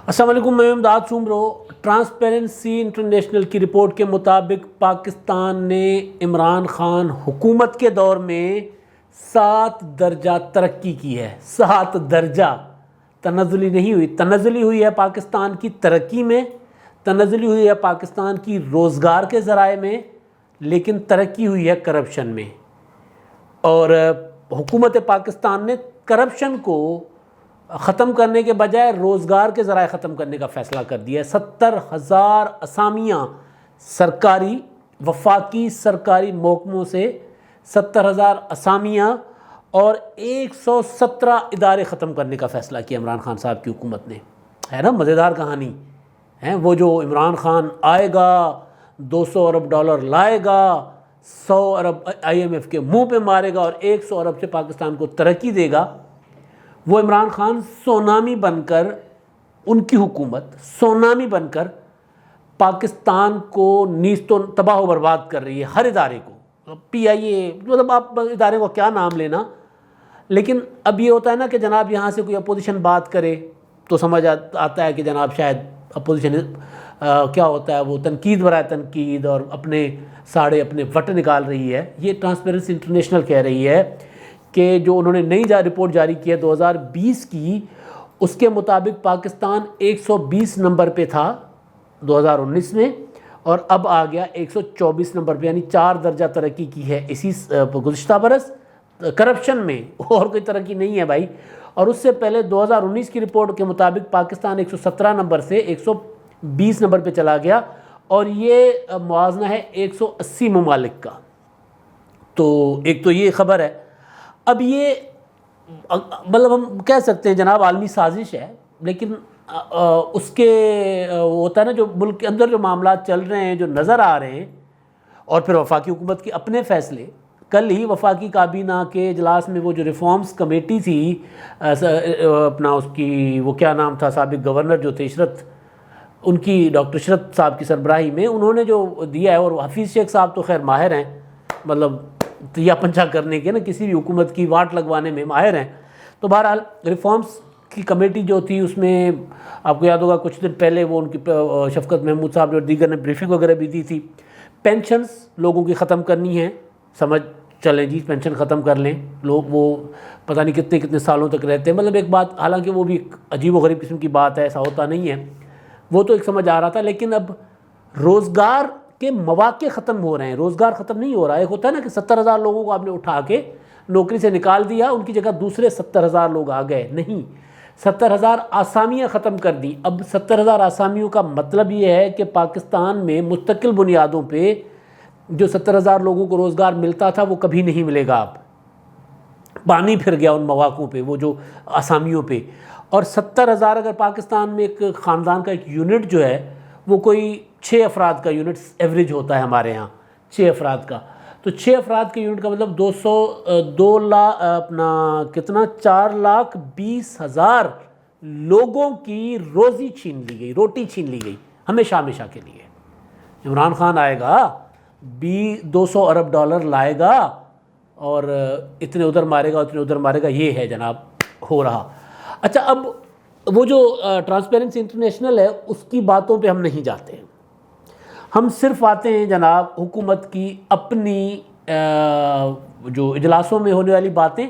السلام علیکم، میں امداد سومرو۔ ٹرانسپیرنسی انٹرنیشنل کی رپورٹ کے مطابق پاکستان نے عمران خان حکومت کے دور میں 7 درجہ ترقی کی ہے۔ 7 درجہ، تنزلی نہیں ہوئی، تنزلی ہوئی ہے پاکستان کی ترقی میں، تنزلی ہوئی ہے پاکستان کی روزگار کے ذرائع میں، لیکن ترقی ہوئی ہے کرپشن میں۔ اور حکومت پاکستان نے کرپشن کو ختم کرنے کے بجائے روزگار کے ذرائع ختم کرنے کا فیصلہ کر دیا ہے۔ 70,000 اسامیاں سرکاری وفاقی سرکاری محکموں سے 70,000 اسامیاں اور 117 ادارے ختم کرنے کا فیصلہ کیا عمران خان صاحب کی حکومت نے۔ ہے نا مزیدار کہانی ہے؟ وہ جو عمران خان آئے گا، $200 ارب لائے گا، 100 ارب IMF کے منہ پہ مارے گا اور 100 ارب سے پاکستان کو ترقی دے گا، وہ عمران خان سونامی بن کر، ان کی حکومت سونامی بن کر پاکستان کو نیست و تباہ و برباد کر رہی ہے۔ ہر ادارے کو، PIA، مطلب آپ ادارے کو کیا نام لینا، لیکن اب یہ ہوتا ہے نا کہ جناب یہاں سے کوئی اپوزیشن بات کرے تو سمجھ آتا ہے کہ جناب شاید اپوزیشن کیا ہوتا ہے، وہ تنقید برائے تنقید اور اپنے اپنے وٹ نکال رہی ہے۔ یہ ٹرانسپیرنسی انٹرنیشنل کہہ رہی ہے کہ جو انہوں نے نئی رپورٹ جاری کی ہے 2020 کی، اس کے مطابق پاکستان 120 نمبر پہ تھا 2019 میں، اور اب آ گیا 124 نمبر پہ، یعنی 4 درجہ ترقی کی ہے اسی گزشتہ برس کرپشن میں۔ اور کوئی ترقی نہیں ہے بھائی۔ اور اس سے پہلے 2019 کی رپورٹ کے مطابق پاکستان 117 نمبر سے 120 نمبر پہ چلا گیا، اور یہ موازنہ ہے 180 ممالک کا۔ تو ایک تو یہ خبر ہے۔ اب یہ مطلب ہم کہہ سکتے ہیں جناب عالمی سازش ہے، لیکن اس کے ہوتا ہے نا جو ملک کے اندر جو معاملات چل رہے ہیں، جو نظر آ رہے ہیں، اور پھر وفاقی حکومت کے اپنے فیصلے۔ کل ہی وفاقی کابینہ کے اجلاس میں وہ جو ریفارمز کمیٹی تھی، اپنا اس کی وہ کیا نام تھا، سابق گورنر جو تھے عشرت، ان کی ڈاکٹر عشرت صاحب کی سربراہی میں انہوں نے جو دیا ہے، اور حفیظ شیخ صاحب تو خیر ماہر ہیں، مطلب یا پنچا کرنے کے نا، کسی بھی حکومت کی واٹ لگوانے میں ماہر ہیں۔ تو بہرحال ریفارمز کی کمیٹی جو تھی، اس میں آپ کو یاد ہوگا کچھ دن پہلے وہ ان کی شفقت محمود صاحب اور دیگر نے بریفنگ وغیرہ بھی دی تھی۔ پینشنز لوگوں کی ختم کرنی ہیں، سمجھ چلیں جی پینشن ختم کر لیں، لوگ وہ پتہ نہیں کتنے سالوں تک رہتے ہیں، مطلب ایک بات، حالانکہ وہ بھی ایک عجیب و غریب قسم کی بات ہے، ایسا ہوتا نہیں ہے، وہ تو ایک سمجھ آ رہا تھا۔ لیکن اب روزگار کے مواقع ختم ہو رہے ہیں، روزگار ختم نہیں ہو رہا ہے۔ ایک ہوتا ہے نا کہ 70,000 لوگوں کو آپ نے اٹھا کے نوکری سے نکال دیا، ان کی جگہ دوسرے 70,000 لوگ آ گئے، نہیں، 70,000 آسامیاں ختم کر دی۔ اب 70,000 آسامیوں کا مطلب یہ ہے کہ پاکستان میں مستقل بنیادوں پہ جو 70,000 لوگوں کو روزگار ملتا تھا وہ کبھی نہیں ملے گا۔ اب پانی پھر گیا ان مواقعوں پہ، وہ جو آسامیوں پہ۔ اور 70,000 اگر پاکستان میں ایک خاندان کا ایک یونٹ جو ہے، وہ کوئی 6 افراد کا یونٹ ایوریج ہوتا ہے ہمارے ہاں، 6 افراد کا، تو 6 افراد کے یونٹ کا مطلب 2 لاکھ اپنا کتنا 4,20,000 لوگوں کی روزی چھین لی گئی، روٹی چھین لی گئی ہمیشہ ہمیشہ کے لیے۔ عمران خان آئے گا، $200 ارب لائے گا، اور اتنے ادھر مارے گا، اتنے ادھر مارے گا، یہ ہے جناب ہو رہا۔ اچھا، اب وہ جو ٹرانسپیرنسی انٹرنیشنل ہے، اس کی باتوں پہ ہم نہیں جاتے ہیں، ہم صرف آتے ہیں جناب حکومت کی اپنی جو اجلاسوں میں ہونے والی باتیں،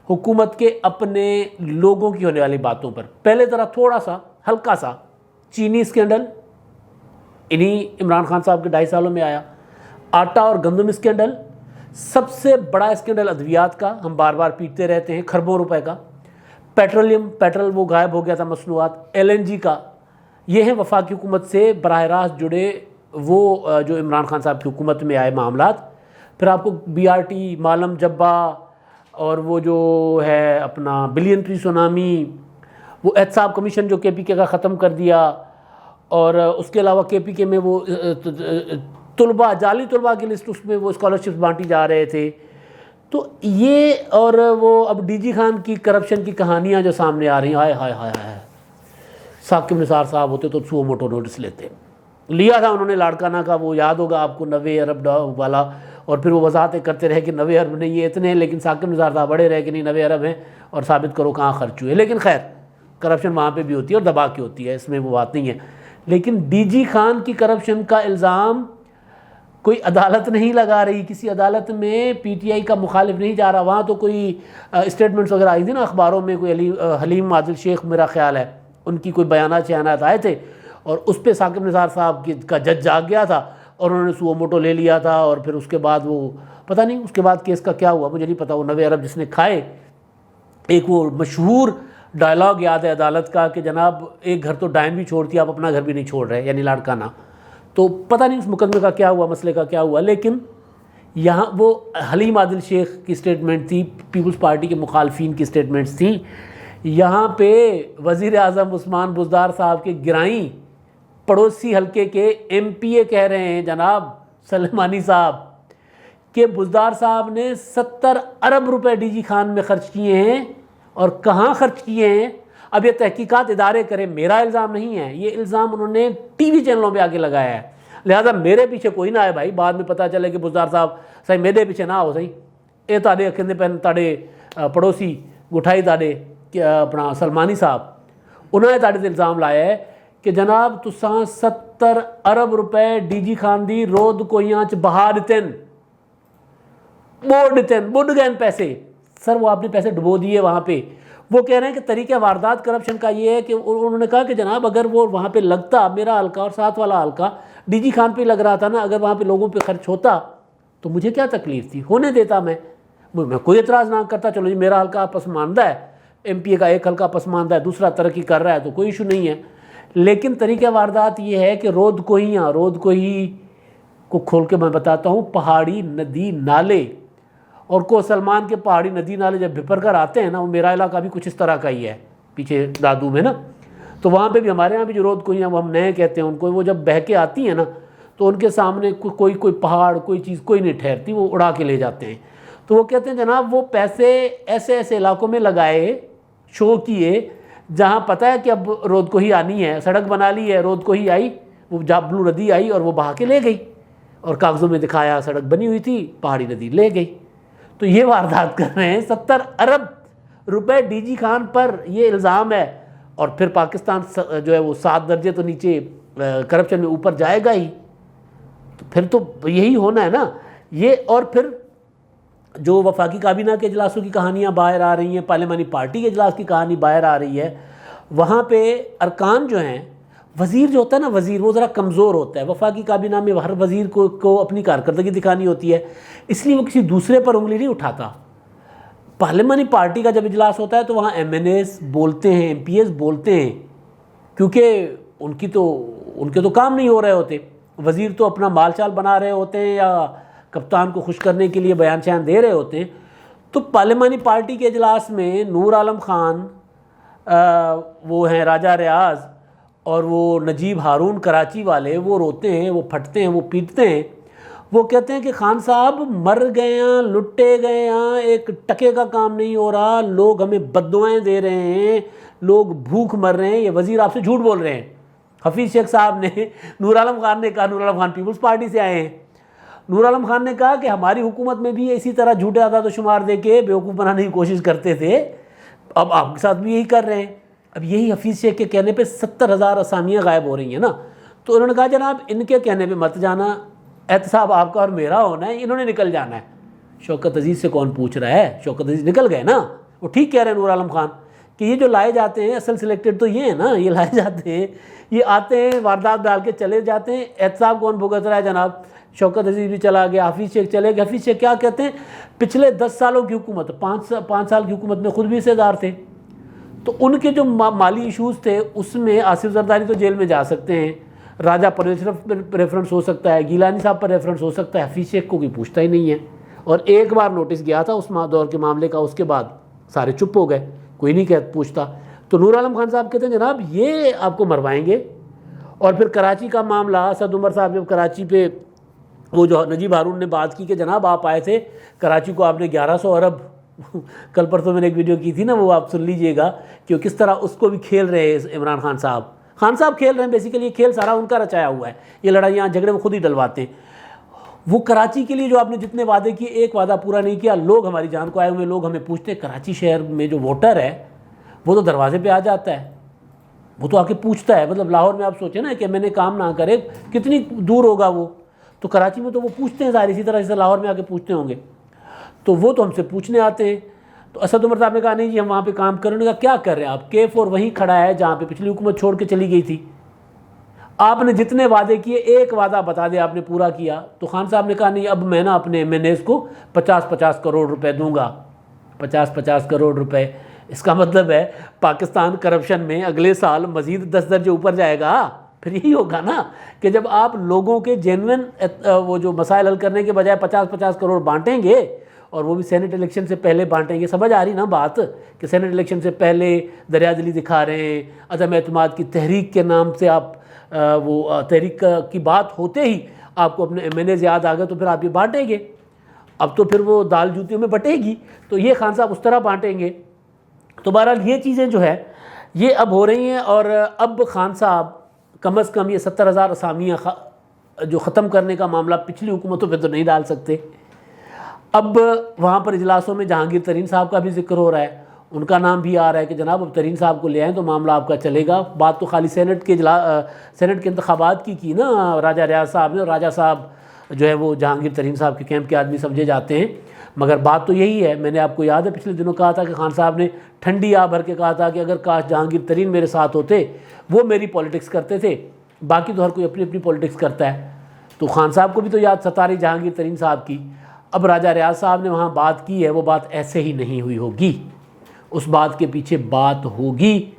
حکومت کے اپنے لوگوں کی ہونے والی باتوں پر۔ پہلے ذرا تھوڑا سا ہلکا سا چینی اسکینڈل، انہی عمران خان صاحب کے 2.5 سالوں میں آیا۔ آٹا اور گندم اسکینڈل، سب سے بڑا اسکینڈل ادویات کا، ہم بار بار پیٹتے رہتے ہیں، کھربوں روپے کا۔ پیٹرول وہ غائب ہو گیا تھا، مصنوعات۔ LNG کا، یہ ہیں وفاقی حکومت سے براہ راست جڑے وہ جو عمران خان صاحب کی حکومت میں آئے معاملات۔ پھر آپ کو BRT، مالم جبہ، اور وہ جو ہے اپنا بلین ٹری سونامی، وہ احتساب کمیشن جو KPK کا ختم کر دیا، اور اس کے علاوہ KPK میں وہ طلباء، جعلی طلباء کی لسٹ، اس میں وہ اسکالرشپس بانٹی جا رہے تھے۔ تو یہ، اور وہ اب DG خان کی کرپشن کی کہانیاں جو سامنے آ رہی ہیں، ہائے ہائے ہائے ہائے، ثاقب نثار صاحب ہوتے تو سو موٹو نوٹس لیتے۔ لیا تھا انہوں نے لاڑکانہ کا، وہ یاد ہوگا آپ کو، 90 ارب والا، اور پھر وہ وضاحتیں کرتے رہے کہ 90 ارب نہیں، یہ اتنے ہیں، لیکن ثاقب نثار صاحب بڑے رہے کہ نہیں 90 ارب ہیں، اور ثابت کرو کہاں خرچ ہوئے۔ لیکن خیر کرپشن وہاں پہ بھی ہوتی ہے اور دبا کے ہوتی ہے، اس میں وہ بات نہیں ہے. لیکن ڈی جی خان کی کرپشن کا الزام کوئی عدالت نہیں لگا رہی، کسی عدالت میں پی ٹی آئی کا مخالف نہیں جا رہا. وہاں تو کوئی اسٹیٹمنٹس وغیرہ آئی تھی نا اخباروں میں، کوئی حلیم عادل شیخ میرا خیال ہے ان کی کوئی بیانات آئے تھے، اور اس پہ ثاقب نثار صاحب کا جج جاگ گیا تھا اور انہوں نے سو موٹو لے لیا تھا. اور پھر اس کے بعد وہ پتہ نہیں اس کے بعد کیس کا کیا ہوا، مجھے نہیں پتا. وہ 90 ارب جس نے کھائے، ایک وہ مشہور ڈائلاگ یاد ہے عدالت کا کہ جناب ایک گھر تو ڈائن بھی چھوڑتی ہے، آپ اپنا گھر بھی نہیں چھوڑ رہے، یعنی لاڑکانہ. تو پتہ نہیں اس مقدمے کا کیا ہوا، مسئلے کا کیا ہوا. لیکن یہاں وہ حلیم عادل شیخ کی سٹیٹمنٹ تھی، پیپلز پارٹی کے مخالفین کی سٹیٹمنٹس تھیں. یہاں پہ وزیر اعظم عثمان بزدار صاحب کے گرائیں پڑوسی حلقے کے ایم پی اے کہہ رہے ہیں جناب سلیمانی صاحب کہ بزدار صاحب نے 70 ارب روپے ڈی جی خان میں خرچ کیے ہیں. اور کہاں خرچ کیے ہیں اب یہ تحقیقات ادارے کریں، میرا الزام نہیں ہے. یہ الزام انہوں نے ٹی وی چینلوں پہ آگے لگایا ہے. لہذا میرے پیچھے کوئی نہ آئے بھائی، بعد میں پتہ چلے کہ بزدار صاحب صحیح میرے پیچھے نہ ہو. صحیح یہ تاڑے اکھندے پہن تاڑے پڑوسی گٹھائی تاڑے اپنا سلمانی صاحب انہوں نے تاڑے سے الزام لایا ہے کہ جناب تساں 70 ارب روپے ڈی جی خان دی رود کوئیاں چ بہا دیتن، بڑھ گئے پیسے. سر وہ آپ نے پیسے ڈبو دیے وہاں پہ. وہ کہہ رہے ہیں کہ طریقہ واردات کرپشن کا یہ ہے کہ انہوں نے کہا کہ جناب اگر وہ وہاں پہ لگتا، میرا حلقہ اور ساتھ والا حلقہ ڈی جی خان پہ لگ رہا تھا نا، اگر وہاں پہ لوگوں پہ خرچ ہوتا تو مجھے کیا تکلیف تھی، ہونے دیتا. میں کوئی اعتراض نہ کرتا، چلو جی میرا حلقہ پسماندہ ہے، ایم پی اے کا ایک حلقہ پسماندہ ہے، دوسرا ترقی کر رہا ہے تو کوئی ایشو نہیں ہے. لیکن طریقہ واردات یہ ہے کہ رود کوہی کو کھول کے میں بتاتا ہوں، پہاڑی ندی نالے اور کو سلمان کے پہاڑی ندی نالے جب بھپر کر آتے ہیں نا، وہ میرا علاقہ بھی کچھ اس طرح کا ہی ہے پیچھے دادو میں نا، تو وہاں پہ بھی ہمارے یہاں بھی جو رود کوئیاں وہ ہم نئے کہتے ہیں ان کو، وہ جب بہہ کے آتی ہیں نا تو ان کے سامنے کوئی پہاڑ کوئی چیز کوئی نہیں ٹھہرتی، وہ اڑا کے لے جاتے ہیں. تو وہ کہتے ہیں جناب وہ پیسے ایسے علاقوں میں لگائے، شو کیے جہاں پتہ ہے کہ اب رود کوہی آنی ہے، سڑک بنا لی ہے، رود کوہی آئی، وہ جابلو ندی آئی اور وہ بہا کے لے گئی، اور کاغذوں میں دکھایا سڑک بنی ہوئی تھی، پہاڑی ندی لے گئی. تو یہ واردات کر رہے ہیں. 70 ارب روپے ڈی جی خان پر یہ الزام ہے. اور پھر پاکستان جو ہے وہ 7 درجے تو نیچے کرپشن میں اوپر جائے گا ہی. تو پھر تو یہی ہونا ہے نا یہ. اور پھر جو وفاقی کابینہ کے اجلاسوں کی کہانیاں باہر آ رہی ہیں، پارلیمانی پارٹی کے اجلاس کی کہانی باہر آ رہی ہے، وہاں پہ ارکان جو ہیں، وزیر جو ہوتا ہے نا وزیر، وہ ذرا کمزور ہوتا ہے. وفاقی کابینہ میں ہر وزیر کو اپنی کارکردگی دکھانی ہوتی ہے، اس لیے وہ کسی دوسرے پر انگلی نہیں اٹھاتا. پارلیمانی پارٹی کا جب اجلاس ہوتا ہے تو وہاں ایم این ایز بولتے ہیں، ایم پی ایز بولتے ہیں، کیونکہ ان کے تو کام نہیں ہو رہے ہوتے. وزیر تو اپنا مال چال بنا رہے ہوتے ہیں یا کپتان کو خوش کرنے کے لیے بیان شیان دے رہے ہوتے ہیں. تو پارلیمانی پارٹی کے اجلاس میں نور عالم خان، وہ ہیں راجہ ریاض، اور وہ نجیب ہارون کراچی والے، وہ روتے ہیں، وہ پھٹتے ہیں، وہ پیٹتے ہیں. وہ کہتے ہیں کہ خان صاحب مر گئے ہیں، لٹے گئے ہیں، ایک ٹکے کا کام نہیں ہو رہا، لوگ ہمیں بددعائیں دے رہے ہیں، لوگ بھوک مر رہے ہیں، یہ وزیر آپ سے جھوٹ بول رہے ہیں. حفیظ شیخ صاحب نے نور عالم خان نے کہا، نور عالم خان پیپلز پارٹی سے آئے ہیں، نور عالم خان نے کہا کہ ہماری حکومت میں بھی اسی طرح جھوٹے اعداد و شمار دے کے بیوقوف بنانے کی کوشش کرتے تھے، اب آپ کے ساتھ بھی یہی کر رہے ہیں. اب یہی حفیظ شیخ کے کہنے پہ 70,000 اسامیاں غائب ہو رہی ہیں نا. تو انہوں نے کہا جناب ان کے کہنے پہ مت جانا، احتساب آپ کا اور میرا ہونا ہے، انہوں نے نکل جانا ہے. شوکت عزیز سے کون پوچھ رہا ہے؟ شوکت عزیز نکل گئے نا. وہ ٹھیک کہہ رہے ہیں نور عالم خان کہ یہ جو لائے جاتے ہیں اصل سلیکٹڈ تو یہ ہیں نا، یہ لائے جاتے ہیں، یہ آتے ہیں واردات ڈال کے چلے جاتے ہیں. احتساب کون بھگت رہا ہے جناب؟ شوکت عزیز بھی چلا گیا، حفیظ شیخ چلے گئے. حفیظ شیخ کیا کہتے ہیں؟ پچھلے 10 سالوں کی حکومت، 5 سال کی حکومت میں خود بھی حصے دار تھے، تو ان کے جو مالی ایشوز تھے اس میں آصف زرداری تو جیل میں جا سکتے ہیں، راجہ پرویز شرف پر ریفرنس ہو سکتا ہے، گیلانی صاحب پر ریفرنس ہو سکتا ہے، حفیظ شیخ کو کوئی پوچھتا ہی نہیں ہے. اور ایک بار نوٹس گیا تھا اس دور کے معاملے کا، اس کے بعد سارے چپ ہو گئے، کوئی نہیں پوچھتا. تو نور عالم خان صاحب کہتے ہیں جناب یہ آپ کو مروائیں گے. اور پھر کراچی کا معاملہ، اسد عمر صاحب جب کراچی پہ وہ جو نجیب ہارون نے بات کی کہ جناب آپ آئے تھے کراچی کو، آپ نے 1100 ارب، کل پرسوں میں نے ایک ویڈیو کی تھی نا، وہ آپ سن لیجئے گا کہ کس طرح اس کو بھی کھیل رہے ہیں عمران خان صاحب کھیل رہے ہیں. بیسیکلی یہ کھیل سارا ان کا رچایا ہوا ہے، یہ لڑائیاں جھگڑے وہ خود ہی ڈلواتے ہیں. وہ کراچی کے لیے جو آپ نے جتنے وعدے کیے ایک وعدہ پورا نہیں کیا. لوگ ہماری جان کو آئے ہوئے لوگ ہمیں پوچھتے ہیں کراچی شہر میں جو ووٹر ہے وہ تو دروازے پہ آ جاتا ہے، وہ تو آ کے پوچھتا ہے. مطلب لاہور میں آپ سوچیں نا کہ میں نے کام نہ کرے کتنی دور ہوگا وہ، تو کراچی میں تو وہ پوچھتے ہیں ظاہر، اسی طرح جیسے لاہور میں آ کے پوچھتے ہوں گے. تو وہ تو ہم سے پوچھنے آتے ہیں. تو اسد عمر صاحب نے کہا نہیں جی ہم وہاں پہ کام کرنے کا کیا کر رہے ہیں آپ، K4 وہیں کھڑا ہے جہاں پہ پچھلی حکومت چھوڑ کے چلی گئی تھی. آپ نے جتنے وعدے کیے ایک وعدہ بتا دیا آپ نے پورا کیا. تو خان صاحب نے کہا نہیں اب میں نا اپنے MNAs کو 50-50 کروڑ روپے دوں گا. 50-50 کروڑ روپے، اس کا مطلب ہے پاکستان کرپشن میں اگلے سال مزید 10 درجے اوپر جائے گا. پھر یہی ہوگا نا کہ جب آپ لوگوں کے جینوئن وہ جو مسائل حل کرنے کے بجائے 50-50 کروڑ بانٹیں گے، اور وہ بھی سینٹ الیکشن سے پہلے بانٹیں گے. سمجھ آ رہی نا بات کہ سینٹ الیکشن سے پہلے دریا دلی دکھا رہے ہیں، عدم اعتماد کی تحریک کے نام سے آپ وہ تحریک کی بات ہوتے ہی آپ کو اپنے MNAs یاد آ گئے تو پھر آپ یہ بانٹیں گے. اب تو پھر وہ دال جوتیوں میں بٹے گی. تو یہ خان صاحب اس طرح بانٹیں گے. تو بہرحال یہ چیزیں جو ہے یہ اب ہو رہی ہیں. اور اب خان صاحب کم از کم یہ 70,000 اسامیاں جو ختم کرنے کا معاملہ پچھلی حکومتوں پہ تو نہیں ڈال سکتے. اب وہاں پر اجلاسوں میں جہانگیر ترین صاحب کا بھی ذکر ہو رہا ہے، ان کا نام بھی آ رہا ہے کہ جناب اب ترین صاحب کو لے آئیں تو معاملہ آپ کا چلے گا. بات تو خالی سینٹ کے انتخابات کی نا راجہ ریاض صاحب نے، اور راجہ صاحب جو ہے وہ جہانگیر ترین صاحب کے کیمپ کے آدمی سمجھے جاتے ہیں. مگر بات تو یہی ہے، میں نے آپ کو یاد ہے پچھلے دنوں کہا تھا کہ خان صاحب نے ٹھنڈی آہ بھر کے کہا تھا کہ اگر کاش جہانگیر ترین میرے ساتھ ہوتے، وہ میری پولیٹکس کرتے تھے. باقی تو ہر کوئی اپنی اپنی پولیٹکس کرتا ہے. تو خان صاحب کو بھی تو یاد ستا رہی جہانگیر ترین صاحب کی. اب راجہ ریاض صاحب نے وہاں بات کی ہے، وہ بات ایسے ہی نہیں ہوئی ہوگی، اس بات کے پیچھے بات ہوگی.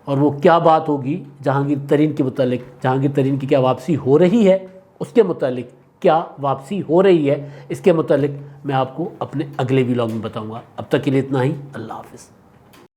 اور وہ کیا بات ہوگی جہانگیر ترین کے متعلق، جہانگیر ترین کی کیا واپسی ہو رہی ہے، اس کے متعلق کیا واپسی ہو رہی ہے، اس کے متعلق میں آپ کو اپنے اگلے ولاگ میں بتاؤں گا. اب تک کے لیے اتنا ہی. اللہ حافظ.